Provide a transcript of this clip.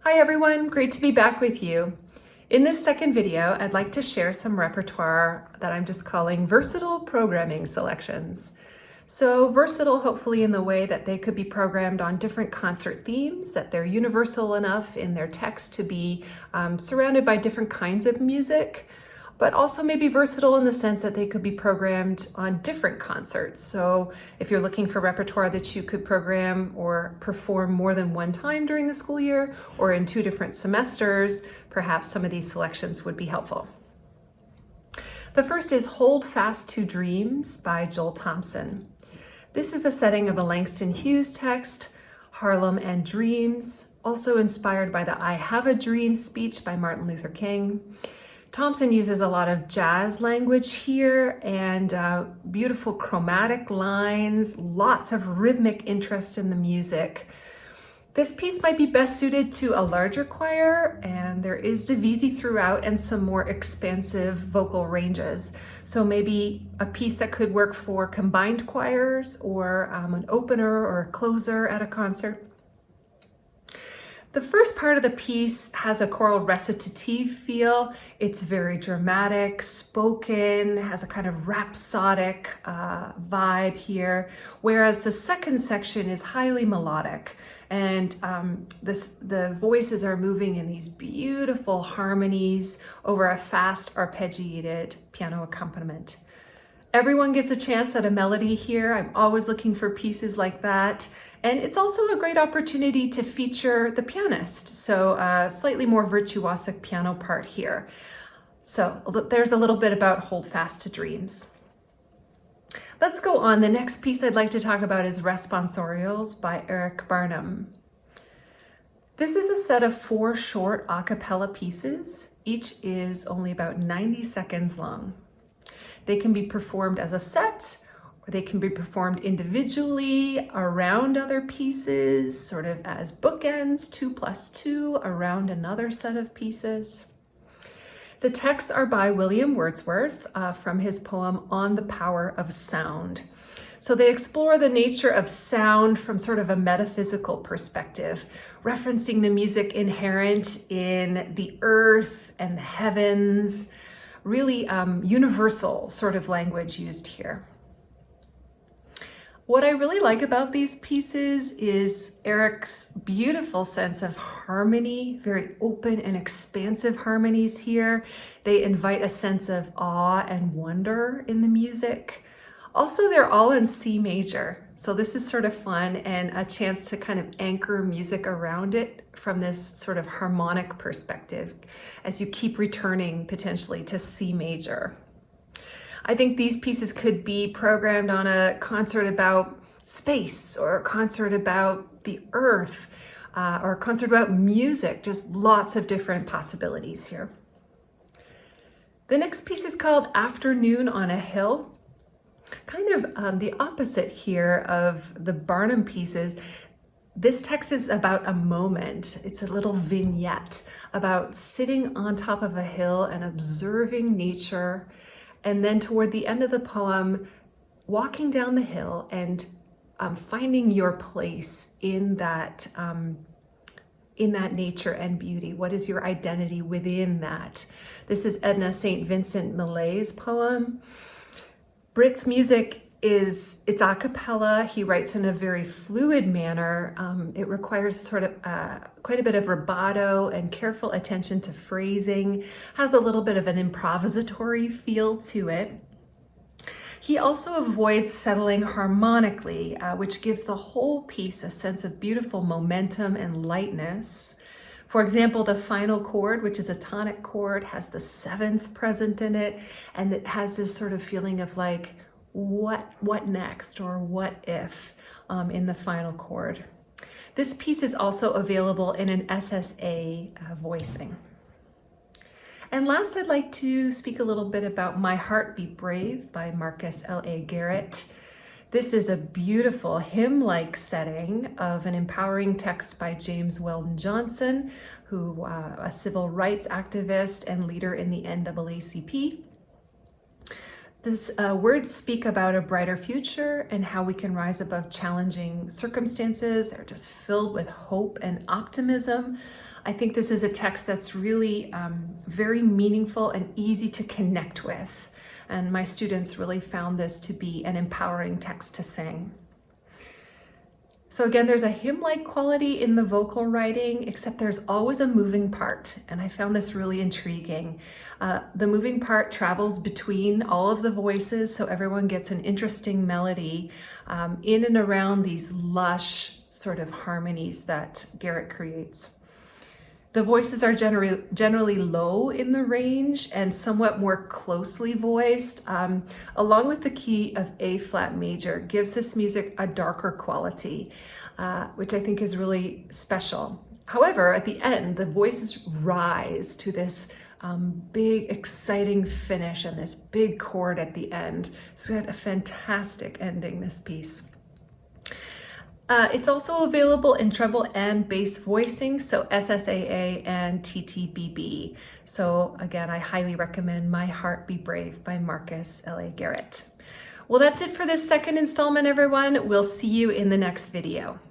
Hi everyone, great to be back with you. In this second video, I'd like to share some repertoire that I'm just calling versatile programming selections. So versatile hopefully in the way that they could be programmed on different concert themes, that they're universal enough in their text to be surrounded by different kinds of music, but also maybe versatile in the sense that they could be programmed on different concerts. So if you're looking for repertoire that you could program or perform more than one time during the school year or in 2 different semesters, perhaps some of these selections would be helpful. The first is Hold Fast to Dreams by Joel Thompson. This is a setting of a Langston Hughes text, Harlem and Dreams, also inspired by the I Have a Dream speech by Martin Luther King. Thompson uses a lot of jazz language here and beautiful chromatic lines, lots of rhythmic interest in the music. This piece might be best suited to a larger choir, and there is divisi throughout and some more expansive vocal ranges. So maybe a piece that could work for combined choirs or an opener or a closer at a concert. The first part of the piece has a choral recitative feel. It's very dramatic, spoken, has a kind of rhapsodic vibe here, whereas the second section is highly melodic. And the voices are moving in these beautiful harmonies over a fast arpeggiated piano accompaniment. Everyone gets a chance at a melody here. I'm always looking for pieces like that. And it's also a great opportunity to feature the pianist. So a slightly more virtuosic piano part here. So there's a little bit about Hold Fast to Dreams. Let's go on. The next piece I'd like to talk about is Responsorials by Eric Barnum. This is a set of 4 short a cappella pieces. Each is only about 90 seconds long. They can be performed as a set, or they can be performed individually around other pieces, sort of as bookends, 2 plus 2, around another set of pieces. The texts are by William Wordsworth from his poem On the Power of Sound. So they explore the nature of sound from sort of a metaphysical perspective, referencing the music inherent in the earth and the heavens, really universal sort of language used here. What I really like about these pieces is Eric's beautiful sense of harmony, very open and expansive harmonies here. They invite a sense of awe and wonder in the music. Also, they're all in C major. So this is sort of fun and a chance to kind of anchor music around it from this sort of harmonic perspective as you keep returning potentially to C major. I think these pieces could be programmed on a concert about space or a concert about the earth or a concert about music, just lots of different possibilities here. The next piece is called Afternoon on a Hill. Kind of the opposite here of the Barnum pieces. This text is about a moment. It's a little vignette about sitting on top of a hill and observing nature. And then toward the end of the poem, walking down the hill and finding your place in that nature and beauty. What is your identity within that? This is Edna St. Vincent Millay's poem. Britt's music it's a cappella. He writes in a very fluid manner. It requires sort of quite a bit of rubato and careful attention to phrasing, has a little bit of an improvisatory feel to it. He also avoids settling harmonically, which gives the whole piece a sense of beautiful momentum and lightness. For example, the final chord, which is a tonic chord, has the 7th present in it, and it has this sort of feeling of like, what next, or what if in the final chord. This piece is also available in an SSA voicing. And last, I'd like to speak a little bit about My Heart Be Brave by Marcus L.A. Garrett. This is a beautiful hymn-like setting of an empowering text by James Weldon Johnson, who a civil rights activist and leader in the NAACP. These words speak about a brighter future and how we can rise above challenging circumstances. They're just filled with hope and optimism. I think this is a text that's really very meaningful and easy to connect with. And my students really found this to be an empowering text to sing. So again, there's a hymn-like quality in the vocal writing, except there's always a moving part, and I found this really intriguing. The moving part travels between all of the voices, so everyone gets an interesting melody in and around these lush sort of harmonies that Garrett creates. The voices are generally low in the range and somewhat more closely voiced, along with the key of A flat major, gives this music a darker quality, which I think is really special. However, at the end, the voices rise to this big, exciting finish and this big chord at the end. It's got a fantastic ending, this piece. It's also available in treble and bass voicing, so SSAA and TTBB. So again, I highly recommend My Heart Be Brave by Marcus L.A. Garrett. Well, that's it for this second installment, everyone. We'll see you in the next video.